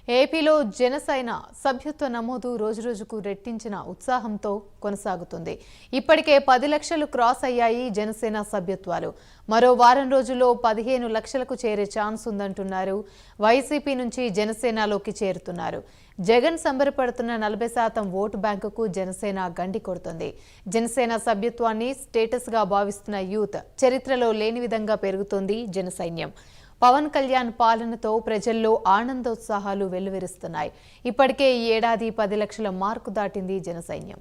ఏపీలో జనసేన సభ్యత్వ నమోదు రోజురోజుకు రెట్టించిన ఉత్సాహంతో కొనసాగుతుంది. ఇప్పటికే 10 లక్షలు క్రాస్ అయ్యాయి జనసేన సభ్యత్వాలు. మరో వారం రోజుల్లో 15 లక్షలకు చేరే ఛాన్స్ ఉందంటున్నారు. వైసీపీ నుంచి జనసేనలోకి చేరుతున్నారు. జగన్ సంబరపడుతున్న 40% ఓటు బ్యాంకుకు జనసేన గండి కొడుతుంది. జనసేన సభ్యత్వాన్ని స్టేటస్ గా భావిస్తున్న యూత్ చరిత్రలో లేని విధంగా పెరుగుతోంది జనసైన్యం. పవన్ కళ్యాణ్ పాలనతో ప్రజల్లో ఆనందోత్సాహాలు వెల్లువిరుస్తున్నాయి. ఇప్పటికే ఈ ఏడాది 10 లక్షల మార్కు దాటింది జనసైన్యం.